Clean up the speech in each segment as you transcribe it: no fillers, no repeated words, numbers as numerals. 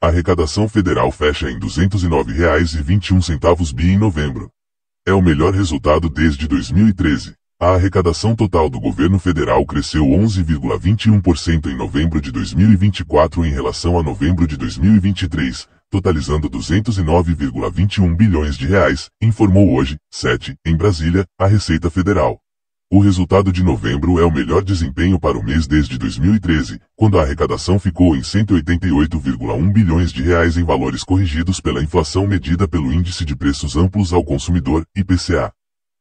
A arrecadação federal fecha em R$ 209,21 bi em novembro. É o melhor resultado desde 2013. A arrecadação total do governo federal cresceu 11,21% em novembro de 2024 em relação a novembro de 2023, totalizando R$ 209,21 bilhões, informou hoje, 7, em Brasília, a Receita Federal. O resultado de novembro é o melhor desempenho para o mês desde 2013, quando a arrecadação ficou em R$ 188,1 bilhões em valores corrigidos pela inflação medida pelo Índice de Preços Amplos ao Consumidor, IPCA.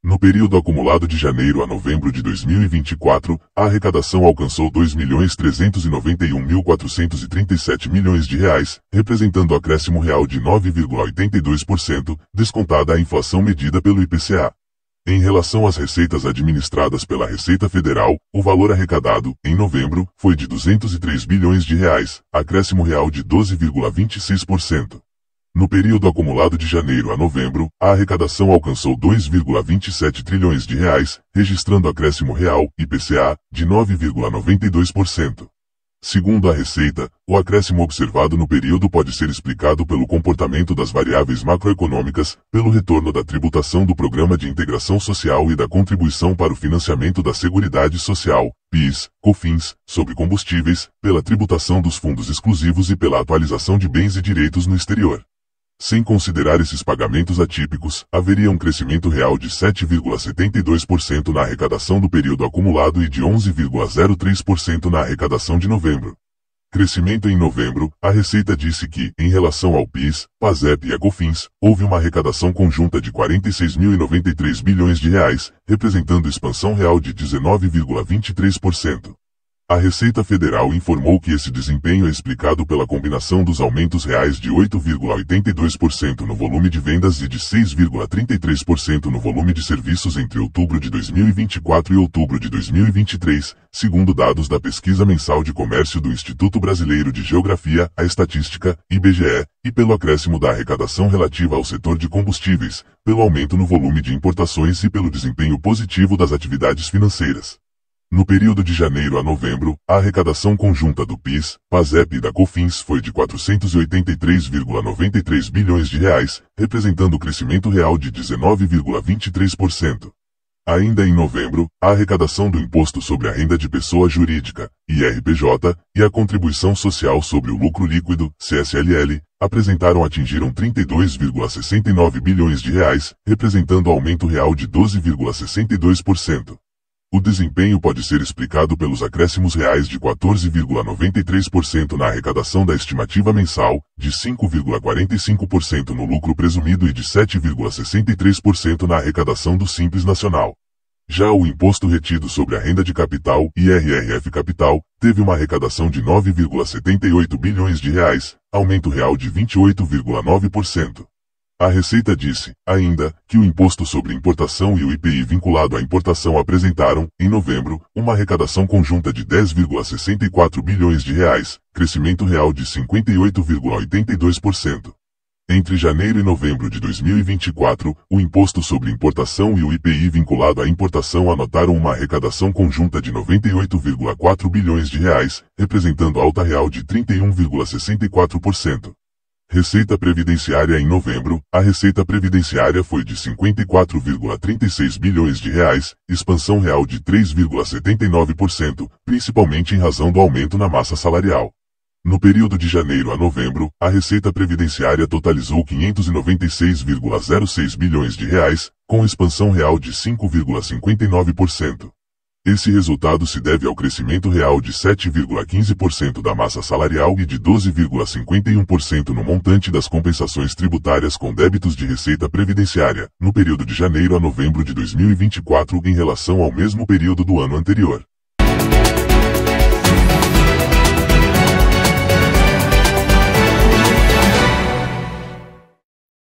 No período acumulado de janeiro a novembro de 2024, a arrecadação alcançou R$ 2.391.437 milhões, representando acréscimo real de 9,82%, descontada a inflação medida pelo IPCA. Em relação às receitas administradas pela Receita Federal, o valor arrecadado, em novembro, foi de R$ 203 bilhões, acréscimo real de 12,26%. No período acumulado de janeiro a novembro, a arrecadação alcançou R$ 2,27 trilhões, registrando acréscimo real, IPCA, de 9,92%. Segundo a Receita, o acréscimo observado no período pode ser explicado pelo comportamento das variáveis macroeconômicas, pelo retorno da tributação do Programa de Integração Social e da Contribuição para o Financiamento da Seguridade Social, PIS, COFINS, sobre combustíveis, pela tributação dos fundos exclusivos e pela atualização de bens e direitos no exterior. Sem considerar esses pagamentos atípicos, haveria um crescimento real de 7,72% na arrecadação do período acumulado e de 11,03% na arrecadação de novembro. Crescimento em novembro, a Receita disse que, em relação ao PIS, PASEP e a COFINS, houve uma arrecadação conjunta de R$ 46.093 bilhões, representando expansão real de 19,23%. A Receita Federal informou que esse desempenho é explicado pela combinação dos aumentos reais de 8,82% no volume de vendas e de 6,33% no volume de serviços entre outubro de 2024 e outubro de 2023, segundo dados da Pesquisa Mensal de Comércio do Instituto Brasileiro de Geografia, a Estatística, IBGE, e pelo acréscimo da arrecadação relativa ao setor de combustíveis, pelo aumento no volume de importações e pelo desempenho positivo das atividades financeiras. No período de janeiro a novembro, a arrecadação conjunta do PIS, PASEP e da COFINS foi de R$ 483,93 bilhões, representando crescimento real de 19,23%. Ainda em novembro, a arrecadação do Imposto sobre a Renda de Pessoa Jurídica, IRPJ, e a Contribuição Social sobre o Lucro Líquido, CSLL, atingiram 32,69 bilhões, representando aumento real de 12,62%. O desempenho pode ser explicado pelos acréscimos reais de 14,93% na arrecadação da estimativa mensal, de 5,45% no lucro presumido e de 7,63% na arrecadação do Simples Nacional. Já o Imposto Retido sobre a Renda de Capital, IRRF Capital, teve uma arrecadação de 9,78 bilhões, aumento real de 28,9%. A Receita disse, ainda, que o Imposto sobre Importação e o IPI vinculado à importação apresentaram, em novembro, uma arrecadação conjunta de 10,64 bilhões, crescimento real de 58,82%. Entre janeiro e novembro de 2024, o Imposto sobre Importação e o IPI vinculado à importação anotaram uma arrecadação conjunta de 98,4 bilhões, representando alta real de 31,64%. Receita Previdenciária em novembro, a Receita Previdenciária foi de 54,36 bilhões, expansão real de 3,79%, principalmente em razão do aumento na massa salarial. No período de janeiro a novembro, a Receita Previdenciária totalizou 596,06 bilhões, com expansão real de 5,59%. Esse resultado se deve ao crescimento real de 7,15% da massa salarial e de 12,51% no montante das compensações tributárias com débitos de receita previdenciária, no período de janeiro a novembro de 2024 em relação ao mesmo período do ano anterior.